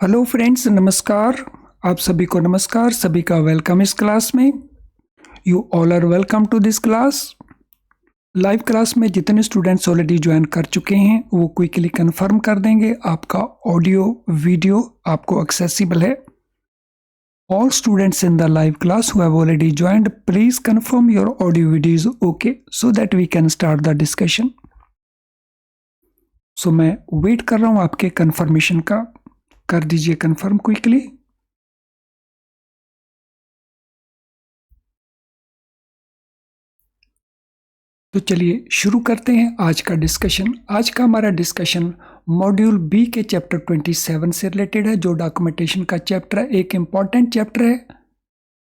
Hello friends, नमस्कार। आप सभी को नमस्कार, सभी का वेलकम इस क्लास में। You all are welcome to this class. Live class में जितने स्टूडेंट्स ऑलरेडी ज्वाइन कर चुके हैं वो क्विकली कंफर्म कर देंगे आपका ऑडियो वीडियो आपको एक्सेसिबल है। All students in the live class who have already joined, please confirm your audio video is okay so that we can start the discussion. So मैं वेट कर रहा हूँ आपके कंफर्मेशन का। कर दीजिए कंफर्म क्विकली। तो चलिए शुरू करते हैं आज का डिस्कशन। आज का हमारा डिस्कशन मॉड्यूल बी के चैप्टर 27 से रिलेटेड है, जो डॉक्यूमेंटेशन का चैप्टर है, एक इम्पॉर्टेंट चैप्टर है।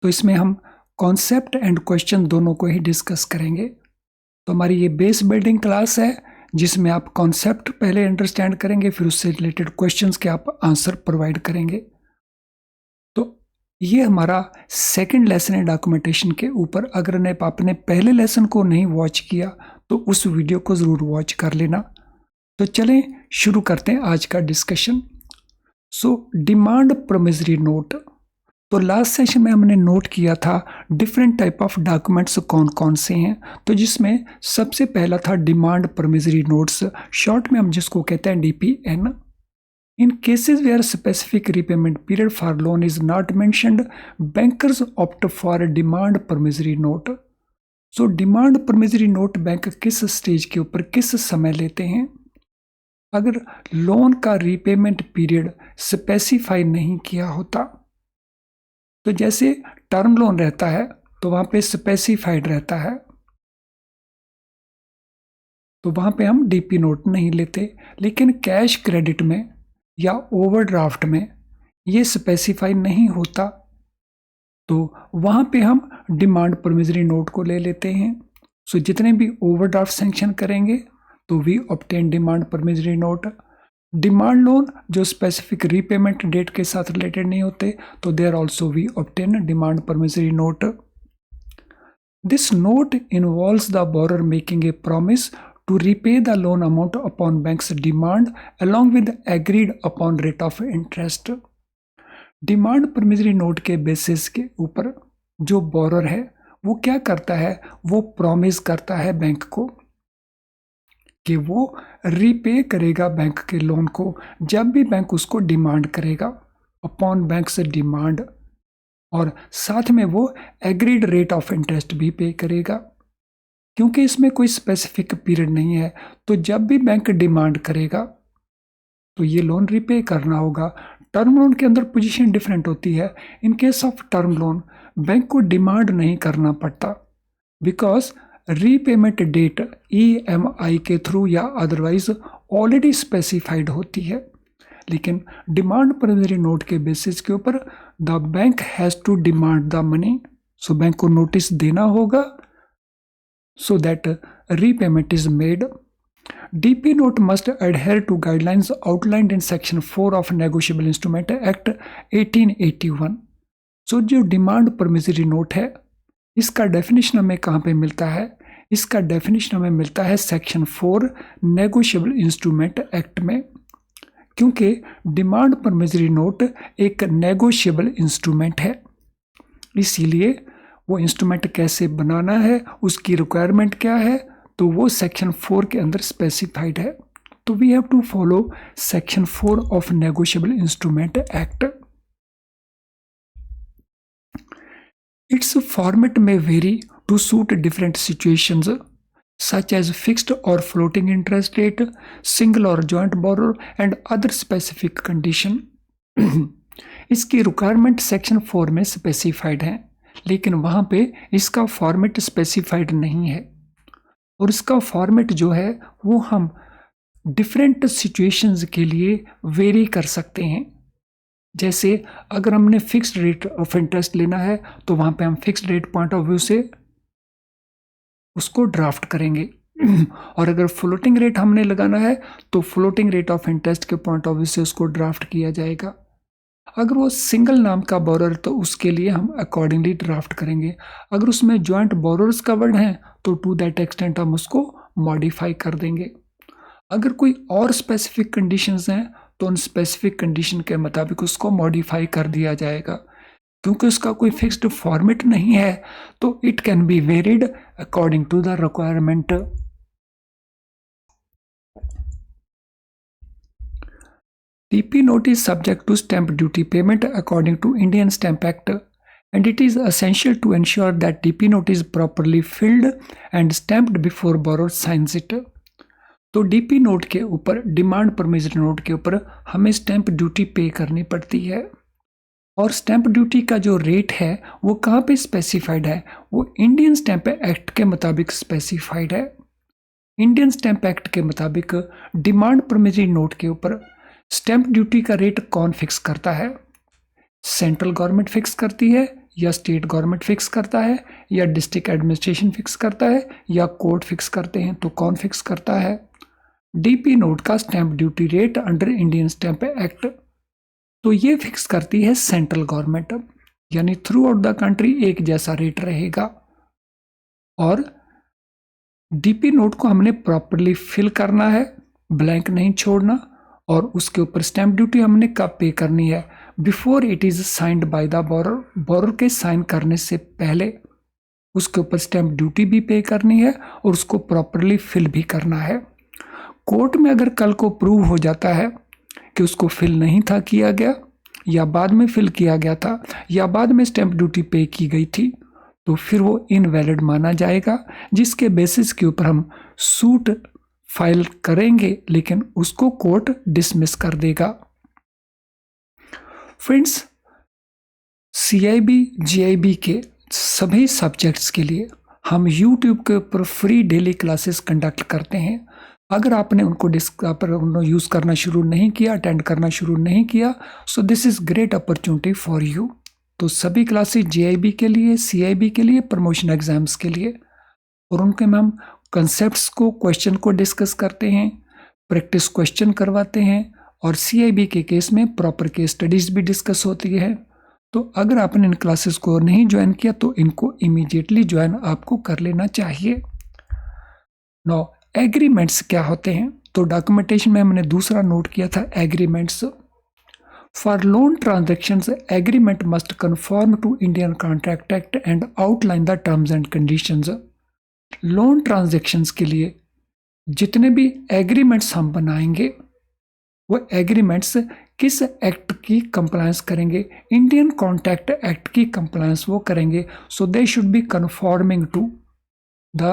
तो इसमें हम कॉन्सेप्ट एंड क्वेश्चन दोनों को ही डिस्कस करेंगे। तो हमारी ये बेस बिल्डिंग क्लास है जिसमें आप कॉन्सेप्ट पहले अंडरस्टैंड करेंगे, फिर उससे रिलेटेड क्वेश्चंस के आप आंसर प्रोवाइड करेंगे। ये हमारा सेकंड लेसन है डॉक्यूमेंटेशन के ऊपर। अगर आपने पहले लेसन को नहीं वॉच किया तो उस वीडियो को ज़रूर वॉच कर लेना। तो चलें शुरू करते हैं आज का डिस्कशन। Demand promissory note. तो लास्ट सेशन में हमने नोट किया था डिफरेंट टाइप ऑफ डॉक्यूमेंट्स कौन कौन से हैं। तो जिसमें सबसे पहला था डिमांड प्रोमिसरी नोट्स, शॉर्ट में हम जिसको कहते हैं DPN। In cases where specific repayment period for loan is not mentioned, bankers opt for a demand promissory note. So demand promissory note bank किस स्टेज के ऊपर किस समय लेते हैं? अगर लोन का रीपेमेंट पीरियड स्पेसिफाई नहीं किया होता, तो जैसे टर्म लोन रहता है तो वहां पे स्पेसिफाइड रहता है, तो वहां पे हम DP नोट नहीं लेते। लेकिन कैश क्रेडिट में या ओवरड्राफ्ट में ये स्पेसिफाई नहीं होता, तो वहाँ पे हम डिमांड प्रोमिसरी नोट को ले लेते हैं। जितने भी ओवरड्राफ्ट सैंक्शन करेंगे तो we obtain demand promissory note. Demand loan जो स्पेसिफिक रीपेमेंट डेट के साथ रिलेटेड नहीं होते, तो there also we obtain demand promissory note. This note involves the borrower making a promise to repay the loan amount upon bank's demand along with agreed upon rate of interest। Demand promissory note के basis के ऊपर जो borer है वो क्या करता है, वो प्रॉमिस करता है बैंक को कि वो रीपे करेगा बैंक के लोन को जब भी बैंक उसको डिमांड करेगा अपॉन बैंक से डिमांड, और साथ में वो एग्रीड रेट ऑफ इंटरेस्ट भी पे करेगा। क्योंकि इसमें कोई स्पेसिफिक पीरियड नहीं है, तो जब भी बैंक डिमांड करेगा तो ये लोन रीपे करना होगा। टर्म लोन के अंदर पोजीशन डिफरेंट होती है। In case of term loan bank को डिमांड नहीं करना पड़ता, बिकॉज रीपेमेंट डेट EMI के थ्रू या अदरवाइज ऑलरेडी स्पेसिफाइड होती है। लेकिन डिमांड प्रोमिसरी नोट के बेसिस के ऊपर the bank has to demand the money, so bank को नोटिस देना होगा so that repayment is made। DP note must adhere to guidelines outlined in section 4 of Negotiable Instrument Act 1881। जो demand promissory note है इसका definition हमें कहाँ पे मिलता है? इसका डेफिनेशन हमें मिलता है सेक्शन 4 नेगोशिएबल इंस्ट्रूमेंट एक्ट में, क्योंकि डिमांड प्रोमिसरी नोट एक नेगोशिएबल इंस्ट्रूमेंट है। इसीलिए वो इंस्ट्रूमेंट कैसे बनाना है, उसकी रिक्वायरमेंट क्या है, तो वो सेक्शन 4 के अंदर स्पेसिफाइड है। तो we have to follow section 4 of negotiable instrument act. Its format may vary to suit different situations such as fixed or floating interest rate, single or joint borrower and other specific condition। इसकी requirement section 4 में specified है, लेकिन वहाँ पे इसका format specified नहीं है। और इसका फॉर्मेट जो है वो हम डिफरेंट सिचुएशंस के लिए वेरी कर सकते हैं। जैसे अगर हमने फिक्स्ड रेट ऑफ इंटरेस्ट लेना है तो वहाँ पे हम fixed rate point of view से उसको ड्राफ्ट करेंगे, और अगर फ्लोटिंग रेट हमने लगाना है तो फ्लोटिंग रेट ऑफ इंटरेस्ट के पॉइंट ऑफ व्यू से उसको ड्राफ्ट किया जाएगा। अगर वो सिंगल नाम का बोरर तो उसके लिए हम अकॉर्डिंगली ड्राफ्ट करेंगे। अगर उसमें जॉइंट बोरर्स कवर्ड हैं तो टू दैट एक्सटेंट हम उसको मॉडिफाई कर देंगे। अगर कोई और स्पेसिफिक कंडीशंस हैं तो उन स्पेसिफिक कंडीशन के मुताबिक उसको मॉडिफाई कर दिया जाएगा। क्योंकि उसका कोई फिक्स्ड फॉर्मेट नहीं है तो it can be varied according to the requirement. DP note is subject to stamp duty payment according to Indian Stamp Act, and it is essential to ensure that DP note is properly filled and stamped before borrower signs it. तो DP note के ऊपर, demand promissory note के ऊपर हमें stamp duty pay करनी पड़ती है। और स्टैंप ड्यूटी का जो रेट है वो कहाँ पे स्पेसिफाइड है? वो इंडियन स्टैंप एक्ट के मुताबिक स्पेसिफाइड है। इंडियन स्टैंप एक्ट के मुताबिक डिमांड प्रोमिसरी नोट के ऊपर स्टैंप ड्यूटी का रेट कौन फिक्स करता है? सेंट्रल गवर्नमेंट फिक्स करती है, या स्टेट गवर्नमेंट फिक्स करता है, या डिस्ट्रिक्ट एडमिनिस्ट्रेशन फिक्स करता है, या कोर्ट फिक्स करते हैं? तो कौन फिक्स करता है? DP नोट का stamp duty rate under Indian stamp act तो ये फिक्स करती है सेंट्रल गवर्नमेंट, यानी थ्रू आउट द कंट्री एक जैसा रेट रहेगा। और DP नोट को हमने प्रॉपरली फिल करना है, ब्लैंक नहीं छोड़ना, और उसके ऊपर स्टैंप ड्यूटी हमने कब पे करनी है? Before it is signed by the borer. Borer के साइन करने से पहले उसके ऊपर स्टैंप ड्यूटी भी पे करनी है और उसको प्रॉपरली फिल भी करना है। कोर्ट में अगर कल को प्रूव हो जाता है कि उसको फिल नहीं था किया गया, या बाद में फिल किया गया था, या बाद में स्टैंप ड्यूटी पे की गई थी, तो फिर वो इनवैलिड माना जाएगा, जिसके बेसिस के ऊपर हम सूट फाइल करेंगे, लेकिन उसको कोर्ट डिसमिस कर देगा। फ्रेंड्स, CIB GIB के सभी सब्जेक्ट्स के लिए हम YouTube के ऊपर फ्री डेली क्लासेस कंडक्ट करते हैं। अगर आपने उनको यूज़ करना शुरू नहीं किया, अटेंड करना शुरू नहीं किया, so this is great opportunity for you. तो सभी क्लासेस GIB के लिए, CIB के लिए, प्रमोशन एग्जाम्स के लिए, और उनके में हम कंसेप्ट्स को, क्वेश्चन को डिस्कस करते हैं, प्रैक्टिस क्वेश्चन करवाते हैं, और CIB के केस में प्रॉपर केस स्टडीज़ भी डिस्कस होती है। तो अगर आपने इन क्लासेस को नहीं ज्वाइन किया तो इनको इमीडिएटली ज्वाइन आपको कर लेना चाहिए। नो, एग्रीमेंट्स क्या होते हैं? तो डॉक्यूमेंटेशन में हमने दूसरा नोट किया था agreements. For loan transactions, agreement must conform to Indian contract act and outline the terms and conditions. Loan transactions के लिए जितने भी एग्रीमेंट्स हम बनाएंगे वो एग्रीमेंट्स किस एक्ट की कंप्लायंस करेंगे? इंडियन कॉन्ट्रैक्ट एक्ट की कंप्लायंस वो करेंगे। So they should be conforming to the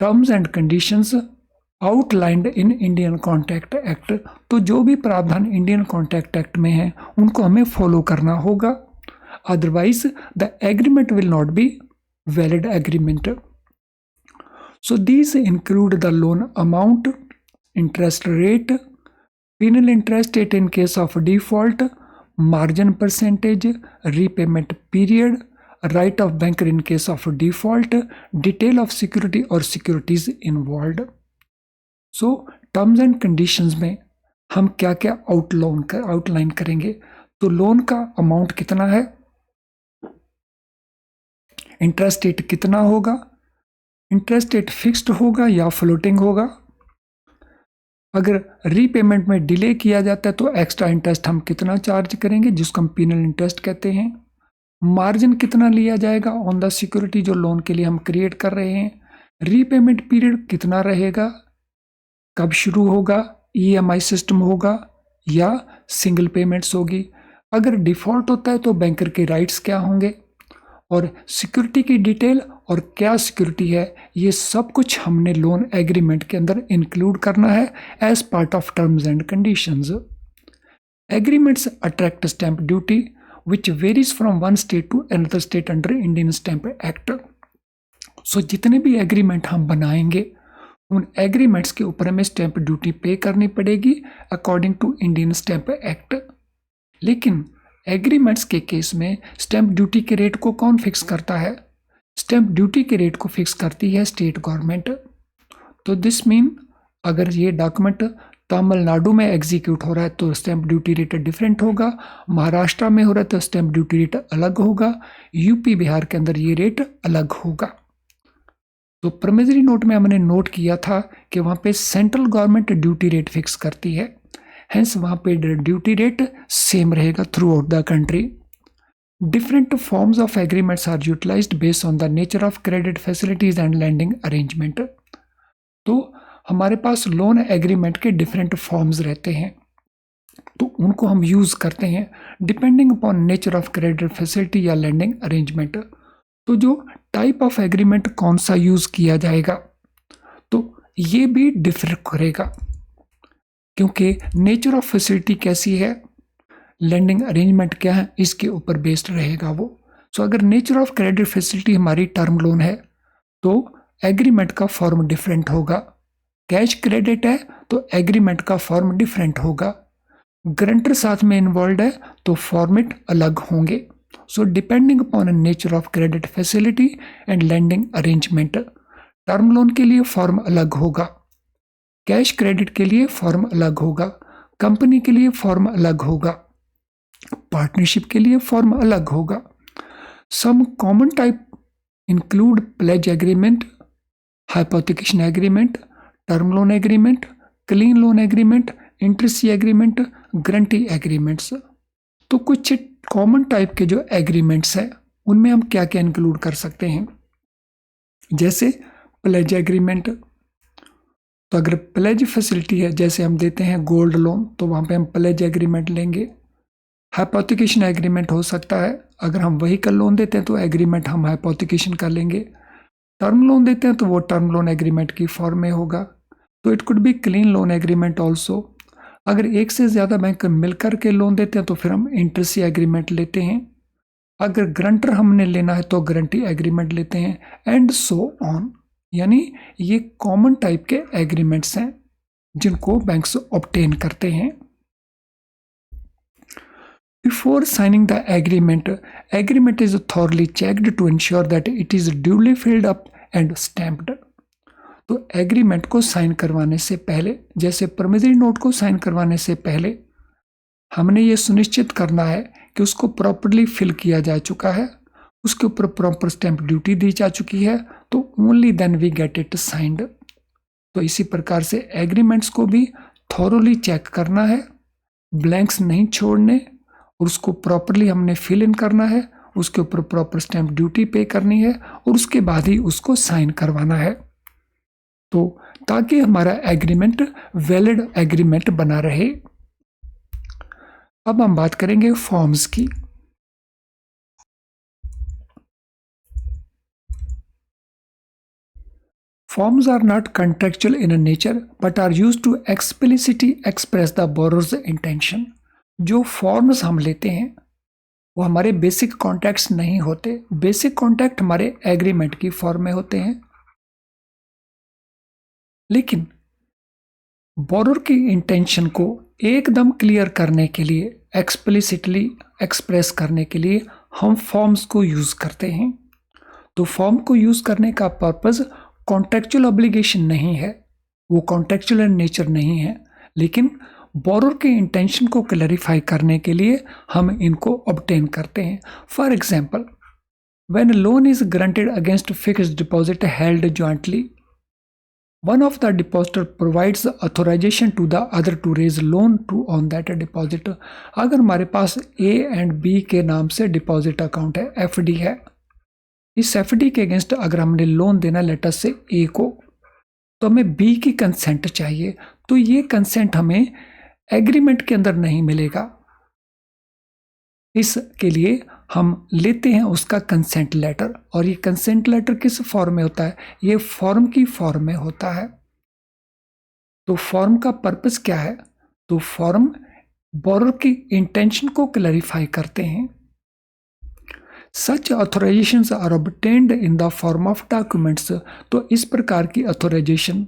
terms and conditions outlined in Indian contract act. तो जो भी प्रावधान इंडियन कॉन्ट्रैक्ट एक्ट में है उनको हमें फॉलो करना होगा, otherwise the agreement will not be valid agreement. So these include the loan amount, interest rate, penal interest rate in case of default, margin percentage, repayment period, right of banker in case of default, detail of security or securities involved. So terms and conditions में हम क्या क्या outline करेंगे? तो loan का amount कितना है, interest rate कितना होगा, इंटरेस्ट रेट फिक्स्ड होगा या फ्लोटिंग होगा, अगर रीपेमेंट में डिले किया जाता है तो एक्स्ट्रा इंटरेस्ट हम कितना चार्ज करेंगे, जिसको हम पीनल इंटरेस्ट कहते हैं, मार्जिन कितना लिया जाएगा ऑन द सिक्योरिटी जो लोन के लिए हम क्रिएट कर रहे हैं, रीपेमेंट पीरियड कितना रहेगा, कब शुरू होगा, EMI सिस्टम होगा या सिंगल पेमेंट्स होगी, अगर डिफ़ॉल्ट होता है तो बैंकर के राइट्स क्या होंगे, और सिक्योरिटी की डिटेल और क्या सिक्योरिटी है, ये सब कुछ हमने लोन एग्रीमेंट के अंदर इंक्लूड करना है as part of terms and conditions. Agreements attract stamp duty which varies from one state to another state under Indian stamp act. So जितने भी एग्रीमेंट हम बनाएंगे उन एग्रीमेंट्स के ऊपर हमें स्टैंप ड्यूटी पे करनी पड़ेगी according to Indian stamp act. लेकिन एग्रीमेंट्स के केस में स्टैंप ड्यूटी के रेट को कौन फिक्स करता है? स्टैंप ड्यूटी के रेट को फिक्स करती है स्टेट गवर्नमेंट। तो दिस मीन अगर ये डॉक्यूमेंट तमिलनाडु में एग्जीक्यूट हो रहा है तो स्टैंप ड्यूटी रेट डिफरेंट होगा, महाराष्ट्र में हो रहा है तो स्टैंप ड्यूटी रेट अलग होगा, यूपी बिहार के अंदर ये रेट अलग होगा। तो प्रॉमिसरी नोट में हमने नोट किया था कि वहाँ पे central government duty rate fix करती है, हेंस वहाँ पे ड्यूटी रेट सेम रहेगा throughout the country. Different forms of agreements are utilized based on the nature of credit facilities and lending arrangement. तो हमारे पास लोन एग्रीमेंट के different forms रहते हैं, तो उनको हम यूज़ करते हैं depending upon nature of credit facility या लैंडिंग अरेंजमेंट। तो जो टाइप ऑफ एग्रीमेंट कौन सा यूज़ किया जाएगा, तो ये भी डिफर करेगा, क्योंकि नेचर ऑफ फैसिलिटी कैसी है, लैंडिंग अरेंजमेंट क्या है, इसके ऊपर बेस्ड रहेगा वो। सो अगर नेचर ऑफ क्रेडिट फैसिलिटी हमारी टर्म लोन है तो एग्रीमेंट का फॉर्म डिफरेंट होगा। कैश क्रेडिट है तो एग्रीमेंट का फॉर्म डिफरेंट होगा। गारंटर साथ में इन्वॉल्व है तो फॉर्मेट अलग होंगे। So depending upon nature of credit facility and lending arrangement, term loan के लिए फॉर्म अलग होगा, कैश क्रेडिट के लिए फॉर्म अलग होगा, कंपनी के लिए फॉर्म अलग होगा, पार्टनरशिप के लिए फॉर्म अलग होगा। Some common type include pledge agreement, hypothecation agreement, term loan agreement, clean loan agreement, interest agreement, guarantee agreements. तो कुछ कॉमन टाइप के जो एग्रीमेंट्स हैं उनमें हम क्या क्या इंक्लूड कर सकते हैं, जैसे प्लेज एग्रीमेंट। तो अगर प्लेज फैसिलिटी है, जैसे हम देते हैं गोल्ड लोन, तो वहाँ पे हम प्लेज एग्रीमेंट लेंगे। हाइपोथिकेशन एग्रीमेंट हो सकता है, अगर हम व्हीकल लोन देते हैं तो एग्रीमेंट हम हाइपोथिकेशन कर लेंगे। टर्म लोन देते हैं तो वो टर्म लोन एग्रीमेंट की फॉर्म में होगा। तो it could be clean loan agreement also. अगर एक से ज़्यादा बैंक मिलकर के लोन देते हैं तो फिर हम इंटरेस्ट एग्रीमेंट लेते हैं। अगर गारंटर हमने लेना है तो गारंटी एग्रीमेंट लेते हैं, एंड सो ऑन। यानी ये कॉमन टाइप के एग्रीमेंट्स हैं जिनको बैंक्स ऑब्टेन करते हैं। Before signing the agreement, agreement is thoroughly checked to ensure that it is duly filled up and stamped. तो एग्रीमेंट को साइन करवाने से पहले, जैसे प्रॉमिसरी नोट को साइन करवाने से पहले हमने ये सुनिश्चित करना है कि उसको प्रॉपरली फिल किया जा चुका है, उसके ऊपर प्रॉपर स्टैंप ड्यूटी दी जा चुकी है, तो only then we get it signed. तो इसी प्रकार से एग्रीमेंट्स को भी थॉरोली चेक करना है, ब्लैंक्स नहीं छोड़ने, और उसको प्रॉपरली हमने फिल इन करना है, उसके ऊपर प्रॉपर स्टैंप ड्यूटी पे करनी है, और उसके बाद ही उसको साइन करवाना है, तो ताकि हमारा एग्रीमेंट वैलिड एग्रीमेंट बना रहे। अब हम बात करेंगे फॉर्म्स की। Forms are not contractual in nature but are used to explicitly express the borrower's intention. जो फॉर्म्स हम लेते हैं वो हमारे बेसिक कॉन्ट्रैक्ट्स नहीं होते। बेसिक कॉन्ट्रैक्ट हमारे एग्रीमेंट की फॉर्म में होते हैं, लेकिन बोरोर की इंटेंशन को एकदम क्लियर करने के लिए, एक्सप्लिसिटली एक्सप्रेस करने के लिए हम फॉर्म्स को यूज़ करते हैं। तो फॉर्म को यूज़ करने का पर्पज़ कॉन्ट्रैक्चुअल ऑब्लिगेशन नहीं है, वो कॉन्ट्रैक्चुअल इन नेचर नहीं है, लेकिन बोरोर के इंटेंशन को क्लैरिफाई करने के लिए हम इनको ऑब्टेन करते हैं। For example, when a loan is granted against fixed deposit held jointly, one of the depositor provides authorization to the other to raise loan to on that deposit. अगर हमारे पास ए एंड बी के नाम से deposit account है, FD है, इस FD के against अगर हमने लोन देना लेटर से ए को, तो हमें बी की कंसेंट चाहिए। तो ये कंसेंट हमें एग्रीमेंट के अंदर नहीं मिलेगा, इसके लिए हम लेते हैं उसका कंसेंट लेटर। और ये कंसेंट लेटर किस फॉर्म में होता है? ये फॉर्म की फॉर्म में होता है। तो फॉर्म का पर्पस क्या है? तो फॉर्म बोरोर की इंटेंशन को क्लैरिफाई करते हैं। Such authorisations are obtained in the form of documents. तो इस प्रकार की ऑथोराइजेशन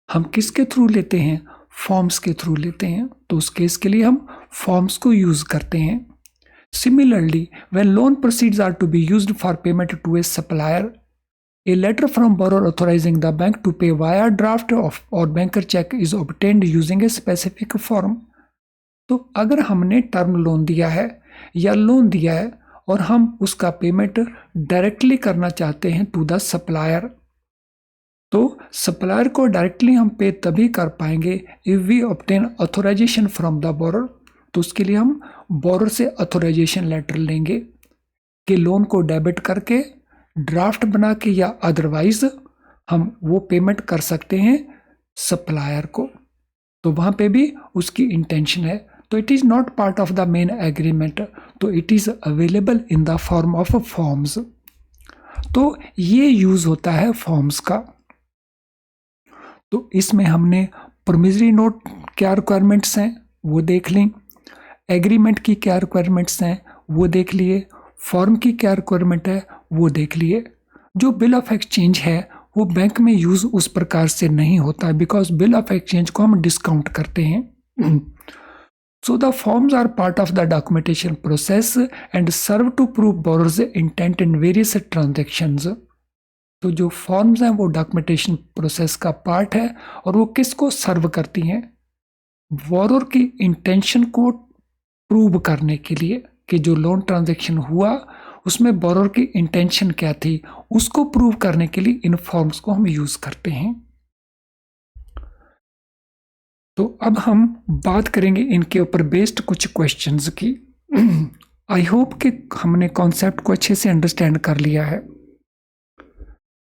हम किसके थ्रू लेते हैं? फॉर्म्स के थ्रू लेते हैं। तो उस केस के लिए हम फॉर्म्स को यूज करते हैं। Similarly, when loan proceeds are to be used for payment to a supplier, a letter from borrower authorizing the bank to pay via draft of or banker check is obtained using a specific form। तो अगर हमने term loan दिया है या loan दिया है और हम उसका पेमेंट डायरेक्टली करना चाहते हैं टू द सप्लायर, तो सप्लायर को डायरेक्टली हम पे तभी कर पाएंगे if we obtain authorization from the borrower. तो उसके लिए हम बोरर से ऑथोराइजेशन लेटर लेंगे कि लोन को डेबिट करके ड्राफ्ट बना के या अदरवाइज हम वो पेमेंट कर सकते हैं सप्लायर को। तो वहाँ पे भी उसकी इंटेंशन है। तो it is not part of the main agreement, तो it is available in the form of forms. तो ये यूज़ होता है फॉर्म्स का। तो इसमें हमने प्रोमिसरी नोट क्या रिक्वायरमेंट्स हैं वो देख ली, एग्रीमेंट की क्या रिक्वायरमेंट्स हैं वो देख लिए, फॉर्म की क्या रिक्वायरमेंट है वो देख लिए। जो बिल ऑफ एक्सचेंज है वो बैंक में यूज़ उस प्रकार से नहीं होता, बिकॉज बिल ऑफ एक्सचेंज को हम डिस्काउंट करते हैं। So the forms are part of the documentation process and serve to prove borrower's intent in various transactions. तो जो फॉर्म्स हैं वो डॉक्यूमेंटेशन प्रोसेस का पार्ट है और वो किसको सर्व करती हैं? बोरोर की इंटेंशन को प्रूव करने के लिए कि जो लोन ट्रांजैक्शन हुआ उसमें बोरोर की इंटेंशन क्या थी, उसको प्रूव करने के लिए इन फॉर्म्स को हम यूज करते हैं। तो अब हम बात करेंगे इनके ऊपर बेस्ड कुछ क्वेश्चंस की। आई होप कि हमने कॉन्सेप्ट को अच्छे से अंडरस्टैंड कर लिया है।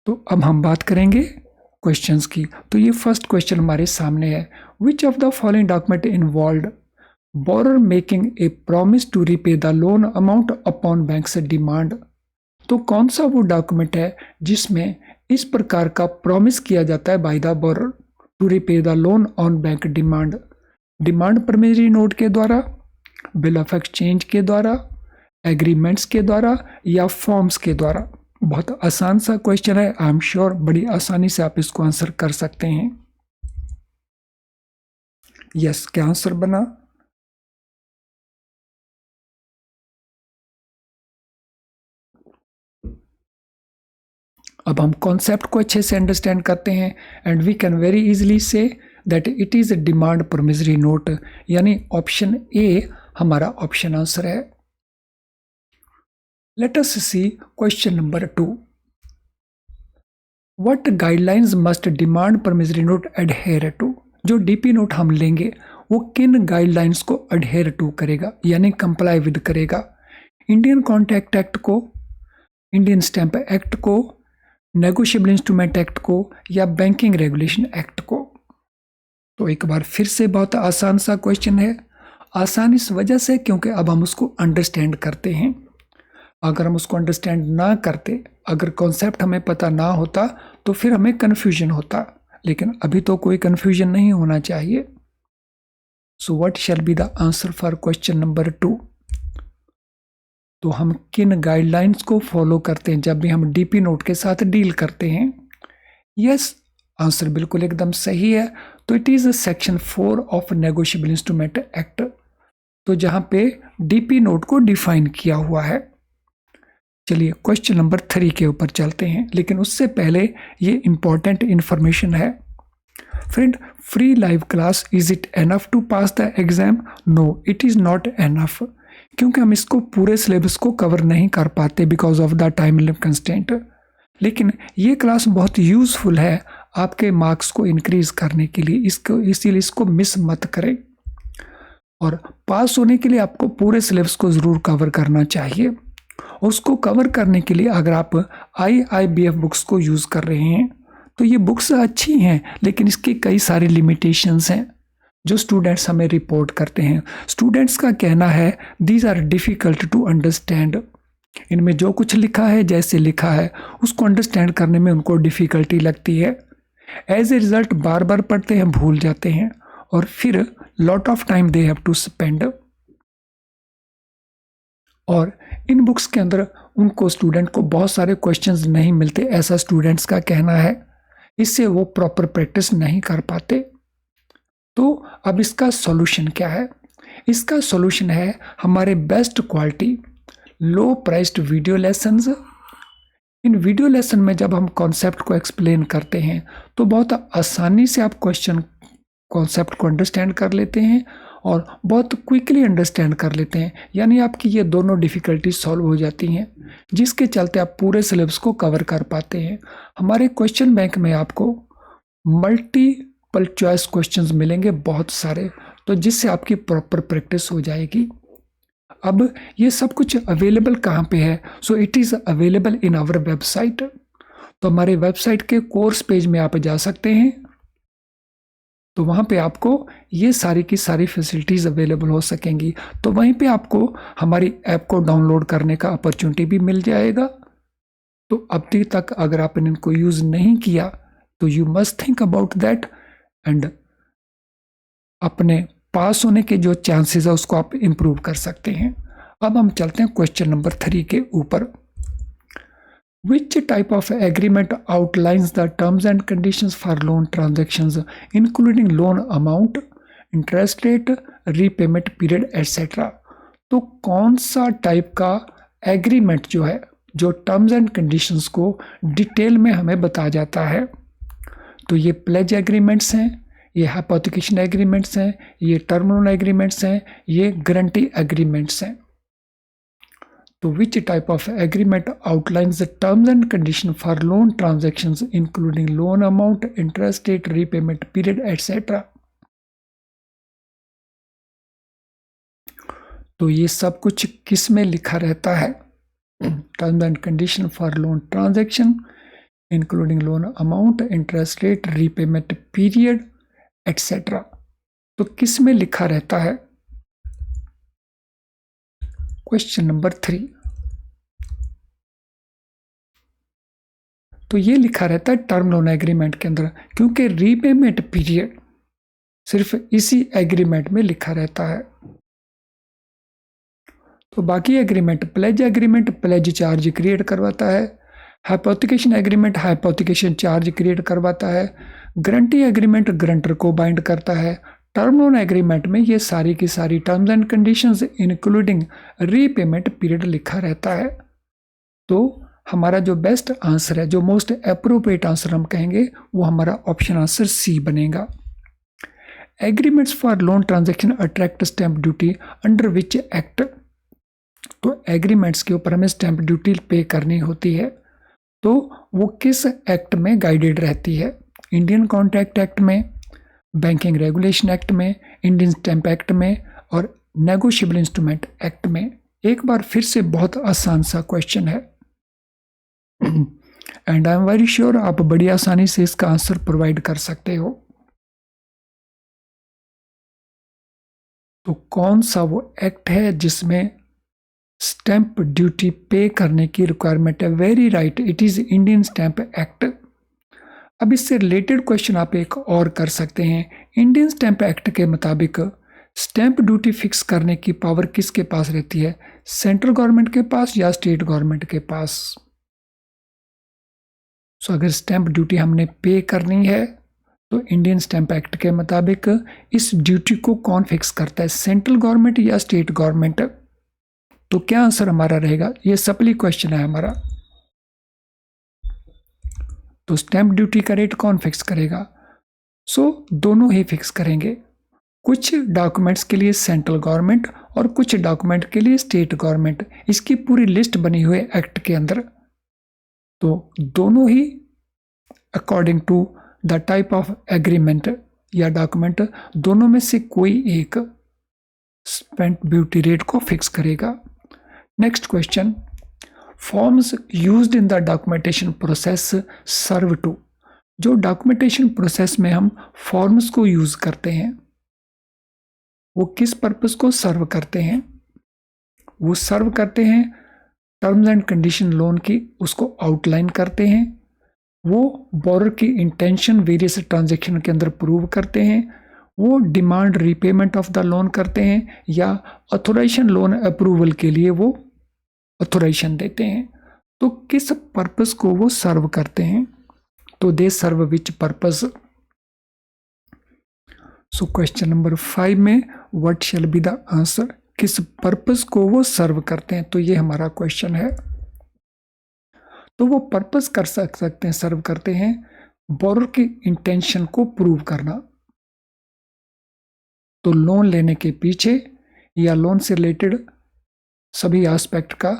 तो अब हम बात करेंगे क्वेश्चंस की। तो ये फर्स्ट क्वेश्चन हमारे सामने है, which of the following document involved borrower making a promise to repay the loan amount upon bank से डिमांड। तो कौन सा वो डॉक्यूमेंट है जिसमें इस प्रकार का प्रॉमिस किया जाता है by the borrower to repay the loan on bank demand. Demand promissory note के द्वारा, बिल ऑफ एक्सचेंज के द्वारा, एग्रीमेंट्स के द्वारा या फॉर्म्स के द्वारा। बहुत आसान सा क्वेश्चन है, आई एम श्योर बड़ी आसानी से आप इसको आंसर कर सकते हैं। यस, क्या आंसर बना? अब हम कॉन्सेप्ट को अच्छे से अंडरस्टैंड करते हैं and we can very easily see that it is a demand promissory note, यानी ऑप्शन ए हमारा ऑप्शन आंसर है। Let us see question number 2। What guidelines must demand promissory note adhere to. जो DP note हम लेंगे वो किन guidelines को adhere to करेगा, यानी कंप्लाई विद करेगा? इंडियन कॉन्ट्रैक्ट एक्ट को, इंडियन स्टैंप एक्ट को, नेगोशिएबल इंस्ट्रूमेंट एक्ट को या बैंकिंग रेगुलेशन एक्ट को? तो एक बार फिर से बहुत आसान सा क्वेश्चन है। आसान इस वजह से क्योंकि अब हम उसको अंडरस्टैंड करते हैं। अगर हम उसको अंडरस्टैंड ना करते, अगर कॉन्सेप्ट हमें पता ना होता तो फिर हमें कन्फ्यूजन होता, लेकिन अभी तो कोई कन्फ्यूजन नहीं होना चाहिए। So what shall be the answer for question number 2? तो हम किन गाइडलाइंस को फॉलो करते हैं जब भी हम डीपी नोट के साथ डील करते हैं? यस, आंसर बिल्कुल एकदम सही है। तो it is section 4 of negotiable instrument act, तो जहां पे डीपी नोट को डिफाइन किया हुआ है। चलिए क्वेश्चन नंबर 3 के ऊपर चलते हैं, लेकिन उससे पहले ये इंपॉर्टेंट इंफॉर्मेशन है। Friend, free live class, is it enough to pass the exam? No, it is not enough, क्योंकि हम इसको पूरे सिलेबस को कवर नहीं कर पाते because of the time limit constraint. लेकिन ये क्लास बहुत यूजफुल है आपके मार्क्स को इंक्रीज करने के लिए, इसीलिए इसको मिस मत करें। और पास होने के लिए आपको पूरे सिलेबस को ज़रूर कवर करना चाहिए। और उसको कवर करने के लिए अगर आप IIBF बुक्स को यूज़ कर रहे हैं तो ये बुक्स अच्छी हैं, लेकिन इसकी कई सारी लिमिटेशंस हैं जो स्टूडेंट्स हमें रिपोर्ट करते हैं। स्टूडेंट्स का कहना है these are difficult to understand. इनमें जो कुछ लिखा है, जैसे लिखा है, उसको अंडरस्टैंड करने में उनको डिफ़िकल्टी लगती है। एज ए रिज़ल्ट बार बार पढ़ते हैं, भूल जाते हैं और फिर lot of time they have to spend. और इन बुक्स के अंदर उनको स्टूडेंट को बहुत सारे क्वेश्चंस नहीं मिलते, ऐसा स्टूडेंट्स का कहना है। इससे वो प्रॉपर प्रैक्टिस नहीं कर पाते। तो अब इसका सॉल्यूशन क्या है? इसका सॉल्यूशन है हमारे best quality low priced video lessons. इन वीडियो लेसन में जब हम कॉन्सेप्ट को एक्सप्लेन करते हैं तो बहुत आसानी से आप कॉन्सेप्ट को अंडरस्टैंड कर लेते हैं और बहुत क्विकली अंडरस्टैंड कर लेते हैं, यानी आपकी ये दोनों डिफ़िकल्टी सॉल्व हो जाती हैं, जिसके चलते आप पूरे सिलेबस को कवर कर पाते हैं। हमारे क्वेश्चन बैंक में आपको मल्टीपल चॉइस क्वेश्चंस मिलेंगे बहुत सारे, तो जिससे आपकी प्रॉपर प्रैक्टिस हो जाएगी। अब ये सब कुछ अवेलेबल कहाँ पे है? So it is available in our website. तो हमारे वेबसाइट के कोर्स पेज में आप जा सकते हैं, तो वहाँ पे आपको ये सारी की सारी फैसिलिटीज़ अवेलेबल हो सकेंगी। तो वहीं पे आपको हमारी ऐप को डाउनलोड करने का अपॉर्चुनिटी भी मिल जाएगा। तो अभी तक अगर आपने इनको यूज़ नहीं किया तो you must think about that and अपने पास होने के जो चांसेस है उसको आप इम्प्रूव कर सकते हैं। अब हम चलते हैं क्वेश्चन नंबर 3 के ऊपर। Which type of agreement outlines the terms and conditions for loan transactions, including loan amount, interest rate, repayment period, etc. तो कौन सा टाइप का एग्रीमेंट जो है, जो टर्म्स एंड कंडीशंस को डिटेल में हमें बताया जाता है? तो ये प्लेज एग्रीमेंट्स हैं, ये हाइपोथिकेशन एग्रीमेंट्स हैं, ये टर्म लोन एग्रीमेंट्स हैं, ये गारंटी एग्रीमेंट्स हैं। तो which type of agreement outlines the terms and condition for loan transactions including loan amount, interest rate, repayment period, etc. तो ये सब कुछ किस में लिखा रहता है? Terms and condition for loan transaction including loan amount, interest rate, repayment period, etcetera. तो किस में लिखा रहता है? Question number 3। तो ये लिखा रहता है टर्म लोन एग्रीमेंट के अंदर, क्योंकि रीपेमेंट पीरियड सिर्फ इसी एग्रीमेंट में लिखा रहता है। तो बाकी एग्रीमेंट, प्लेज चार्ज क्रिएट करवाता है, hypothecation agreement hypothecation charge create करवाता है, गारंटी एग्रीमेंट गारंटर को बाइंड करता है, टर्म लोन एग्रीमेंट में ये सारी की सारी terms and conditions including repayment period लिखा रहता है। तो हमारा जो बेस्ट आंसर है, जो मोस्ट अप्रोप्रिएट आंसर हम कहेंगे, वो हमारा ऑप्शन आंसर सी बनेगा। Agreements for loan transaction attract stamp duty under which act? तो एग्रीमेंट्स के ऊपर हमें स्टैंप ड्यूटी पे करनी होती है, तो वो किस एक्ट में गाइडेड रहती है? इंडियन कॉन्ट्रैक्ट एक्ट में, बैंकिंग रेगुलेशन एक्ट में, इंडियन स्टैंप एक्ट में और नेगोशिएबल इंस्ट्रूमेंट एक्ट में। एक बार फिर से बहुत आसान सा क्वेश्चन है and I am very sure आप बड़ी आसानी से इसका आंसर प्रोवाइड कर सकते हो। तो कौन सा वो एक्ट है जिसमें स्टैंप ड्यूटी पे करने की रिक्वायरमेंट है? Very right, it is Indian stamp act. अब इससे रिलेटेड क्वेश्चन आप एक और कर सकते हैं। इंडियन स्टैंप एक्ट के मुताबिक स्टैंप ड्यूटी फिक्स करने की पावर किसके पास रहती है? सेंट्रल गवर्नमेंट के पास या स्टेट गवर्नमेंट के पास? सो अगर स्टैंप ड्यूटी हमने पे करनी है तो इंडियन स्टैंप एक्ट के मुताबिक इस ड्यूटी को कौन फिक्स करता है, सेंट्रल गवर्नमेंट या स्टेट गवर्नमेंट? तो क्या आंसर हमारा रहेगा? ये सप्ली क्वेश्चन है हमारा। तो स्टैंप ड्यूटी का रेट कौन फिक्स करेगा? सो दोनों ही फिक्स करेंगे। कुछ डॉक्यूमेंट्स के लिए सेंट्रल गवर्नमेंट और कुछ डॉक्यूमेंट के लिए स्टेट गवर्नमेंट। इसकी पूरी लिस्ट बनी हुई है एक्ट के अंदर। तो दोनों ही according to the type of agreement या डॉक्यूमेंट, दोनों में से कोई एक स्टैंप ड्यूटी रेट को फिक्स करेगा। Next question, forms used in the documentation process serve to? जो डॉक्यूमेंटेशन प्रोसेस में हम फॉर्म्स को यूज करते हैं वो किस पर्पस को सर्व करते हैं? वो सर्व करते हैं टर्म्स एंड कंडीशन लोन की, उसको आउटलाइन करते हैं, वो बोरर की इंटेंशन वेरियस ट्रांजैक्शन के अंदर प्रूव करते हैं, वो demand repayment of the loan करते हैं, या ऑथोराइजेशन लोन अप्रूवल के लिए वो ऑथोराइजेशन देते हैं। तो किस पर्पस को वो सर्व करते हैं? तो दे सर्व विच पर्पस? सो क्वेश्चन नंबर 5 में what shall be the answer? किस पर्पस को वो सर्व करते हैं? तो ये हमारा क्वेश्चन है। तो वो पर्पस कर सकते हैं, सर्व करते हैं बोरर की इंटेंशन को प्रूव करना। तो लोन लेने के पीछे या लोन से रिलेटेड सभी एस्पेक्ट का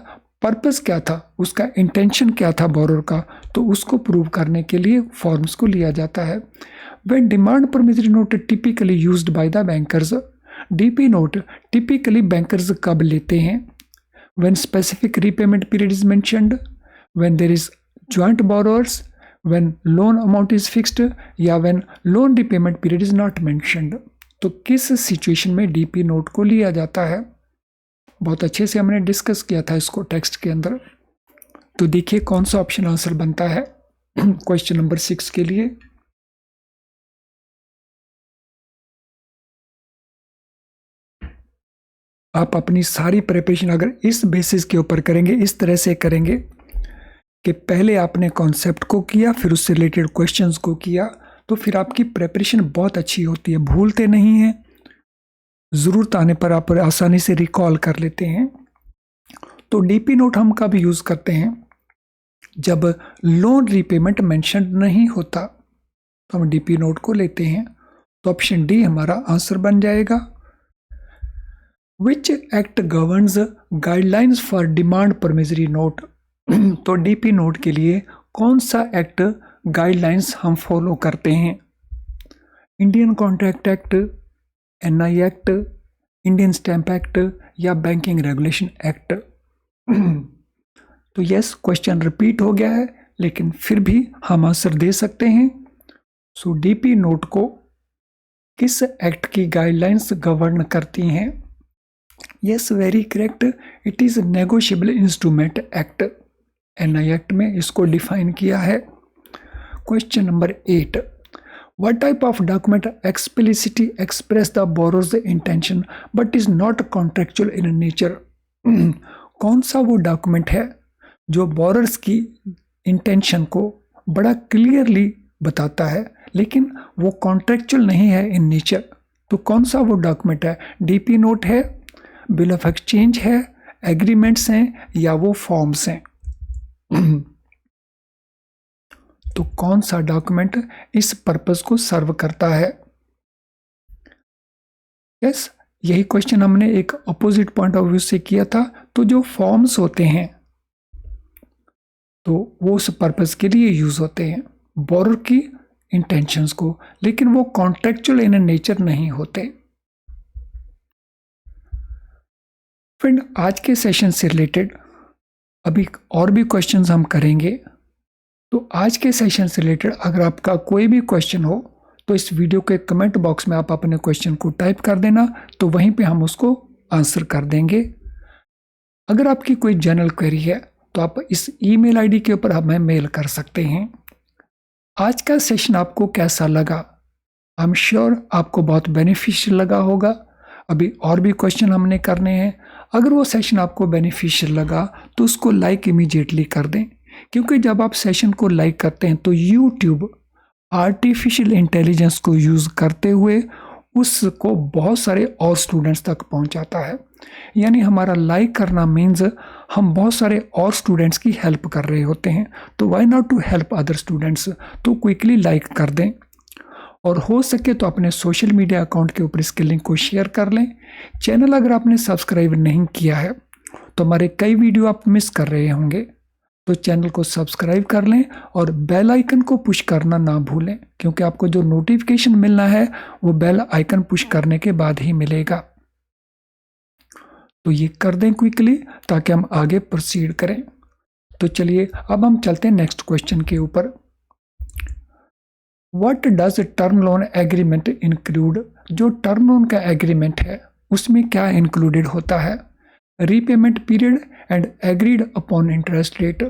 पर्पस क्या था, उसका इंटेंशन क्या था बोरोर का, तो उसको प्रूव करने के लिए फॉर्म्स को लिया जाता है। When demand promissory note typically used by the bankers, DP note typically bankers कब लेते हैं? When specific repayment period is mentioned, when there is joint borrowers, when loan amount is fixed, या when loan repayment period is not mentioned. तो किस situation में DP note को लिया जाता है? बहुत अच्छे से हमने डिस्कस किया था इसको टेक्स्ट के अंदर। तो देखिए कौन सा ऑप्शन आंसर बनता है क्वेश्चन नंबर 6 के लिए। आप अपनी सारी प्रिपरेशन अगर इस बेसिस के ऊपर करेंगे, इस तरह से करेंगे कि पहले आपने कॉन्सेप्ट को किया, फिर उससे रिलेटेड क्वेश्चंस को किया, तो फिर आपकी प्रिपरेशन बहुत अच्छी होती है, भूलते नहीं हैं, ज़रूरत आने पर आप आसानी से रिकॉल कर लेते हैं। तो डीपी नोट हम कब यूज़ करते हैं? जब लोन रीपेमेंट मेंशन नहीं होता तो हम डीपी नोट को लेते हैं। तो ऑप्शन डी हमारा आंसर बन जाएगा। Which act governs guidelines for demand promissory note? तो डीपी नोट के लिए कौन सा एक्ट गाइडलाइंस हम फॉलो करते हैं? Indian contract act, NI act, Indian stamp act, या बैंकिंग रेगुलेशन एक्ट? तो यस, क्वेश्चन रिपीट हो गया है, लेकिन फिर भी हम आंसर दे सकते हैं। सो डीपी नोट को किस एक्ट की गाइडलाइंस गवर्न करती हैं? Yes, very correct, it is negotiable instrument act. NI act में इसको डिफाइन किया है। Question number 8, what type of document explicitly express the borrower's intention but is not contractual in nature? कौन सा वो डॉक्यूमेंट है जो बोरर्स की इंटेंशन को बड़ा क्लियरली बताता है लेकिन वो कॉन्ट्रेक्चुअल नहीं है इन नेचर? तो कौन सा वो डॉक्यूमेंट है? डीपी नोट है, बिल ऑफ एक्सचेंज है, एग्रीमेंट्स हैं, या वो फॉर्म्स हैं? तो कौन सा डॉक्यूमेंट इस पर्पस को सर्व करता है? यस, यही क्वेश्चन हमने एक अपोजिट पॉइंट ऑफ व्यू से किया था। तो जो फॉर्म्स होते हैं तो वो उस पर्पस के लिए यूज होते हैं, बोरर की इंटेंशंस को, लेकिन वो कॉन्ट्रेक्चुअल इन नेचर नहीं होते। फ्रेंड, आज के सेशन से रिलेटेड अभी और भी क्वेश्चंस हम करेंगे। तो आज के सेशन से रिलेटेड अगर आपका कोई भी क्वेश्चन हो तो इस वीडियो के कमेंट बॉक्स में आप अपने क्वेश्चन को टाइप कर देना, तो वहीं पे हम उसको आंसर कर देंगे। अगर आपकी कोई जनरल क्वेरी है तो आप इस ईमेल आईडी के ऊपर हमें मेल कर सकते हैं। आज का सेशन आपको कैसा लगा? आई एम श्योर आपको बहुत बेनिफिशियल लगा होगा। अभी और भी क्वेश्चन हमने करने हैं। अगर वो सेशन आपको बेनिफिशियल लगा तो उसको लाइक इमीडिएटली कर दें, क्योंकि जब आप सेशन को लाइक करते हैं तो यूट्यूब आर्टिफिशियल इंटेलिजेंस को यूज़ करते हुए उसको बहुत सारे और स्टूडेंट्स तक पहुंचाता है। यानी हमारा लाइक करना मीन्स हम बहुत सारे और स्टूडेंट्स की हेल्प कर रहे होते हैं। तो why not to help other students? तो क्विकली लाइक कर दें, और हो सके तो अपने सोशल मीडिया अकाउंट के ऊपर इसके लिंक को शेयर कर लें। चैनल अगर आपने सब्सक्राइब नहीं किया है तो हमारे कई वीडियो आप मिस कर रहे होंगे, तो चैनल को सब्सक्राइब कर लें और बेल आइकन को पुश करना ना भूलें, क्योंकि आपको जो नोटिफिकेशन मिलना है वो बेल आइकन पुश करने के बाद ही मिलेगा। तो ये कर दें क्विकली ताकि हम आगे प्रोसीड करें। तो चलिए अब हम चलते हैं नेक्स्ट क्वेश्चन के ऊपर। What does term loan agreement include? जो टर्म लोन का एग्रीमेंट है उसमें क्या इंक्लूडेड होता है? Repayment period and agreed upon interest rate,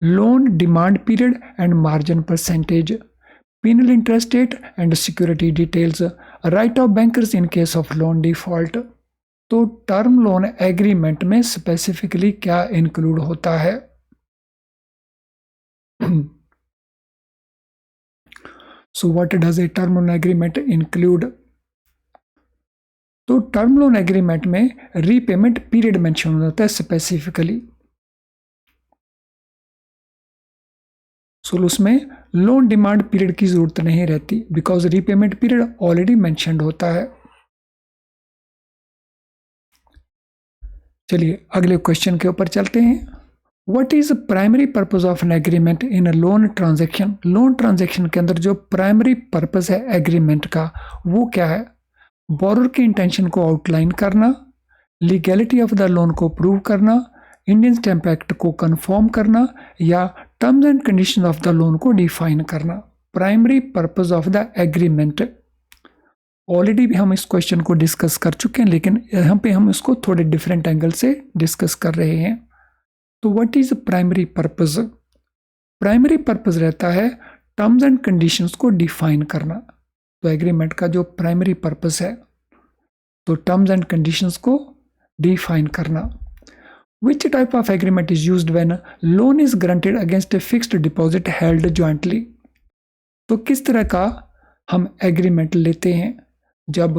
loan demand period and margin percentage, penal interest rate and security details, right of bankers in case of loan default। तो term loan agreement में specifically क्या include होता है? So what does a term loan agreement include? तो term loan agreement में repayment period mention होता है specifically. सो उसमें लोन डिमांड पीरियड की जरूरत नहीं रहती, because repayment period already mentioned होता है। चलिए अगले क्वेश्चन के ऊपर चलते हैं। What is primary purpose of an agreement in a loan transaction? Loan transaction के अंदर जो प्राइमरी पर्पज है एग्रीमेंट का वो क्या है? बोरर के इंटेंशन को आउटलाइन करना, लीगैलिटी ऑफ द लोन को प्रूव करना, इंडियन स्टैम्प एक्ट को कंफर्म करना, या terms and condition of the loan को डिफाइन करना। Primary purpose of the agreement, already भी हम इस क्वेश्चन को डिस्कस कर चुके हैं, लेकिन यहाँ पे हम इसको थोड़े डिफरेंट एंगल से डिस्कस कर रहे हैं। तो what is primary purpose? Primary purpose रहता है टर्म्स एंड कंडीशंस को डिफाइन करना। तो एग्रीमेंट का जो प्राइमरी पर्पज है तो टर्म्स एंड कंडीशंस को डिफाइन करना। Which type of agreement is used when loan is granted against a fixed deposit held jointly? तो किस तरह का हम एग्रीमेंट लेते हैं जब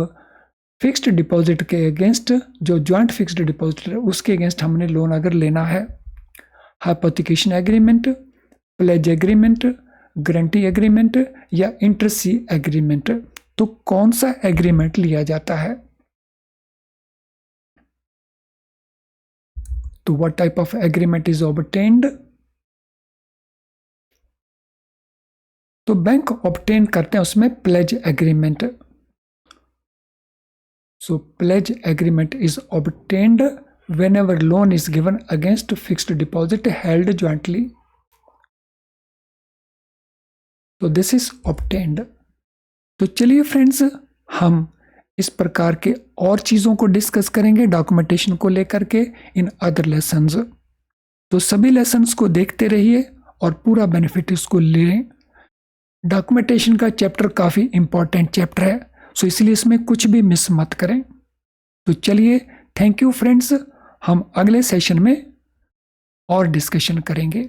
फिक्स्ड डिपॉजिट के अगेंस्ट, जो जॉइंट फिक्स्ड डिपॉजिट है उसके अगेंस्ट हमने लोन अगर लेना है? Hypothecation agreement, pledge agreement, guarantee agreement या इंटरसी एग्रीमेंट। तो कौन सा एग्रीमेंट लिया जाता है? तो what type of agreement is obtained? तो बैंक ऑब्टेन करते हैं उसमें pledge agreement. So pledge agreement is obtained whenever loan is given against fixed deposit held jointly. तो दिस इज ऑब्टेन्ड। तो चलिए फ्रेंड्स, हम इस प्रकार के और चीज़ों को डिस्कस करेंगे डॉक्यूमेंटेशन को लेकर के इन अदर लेसन्स। तो सभी लेसन्स को देखते रहिए और पूरा बेनिफिट इसको लें। डॉक्यूमेंटेशन का चैप्टर काफ़ी इंपॉर्टेंट चैप्टर है, सो इसलिए इसमें कुछ भी मिस मत करें। तो चलिए, थैंक यू फ्रेंड्स, हम अगले सेशन में और डिस्कशन करेंगे।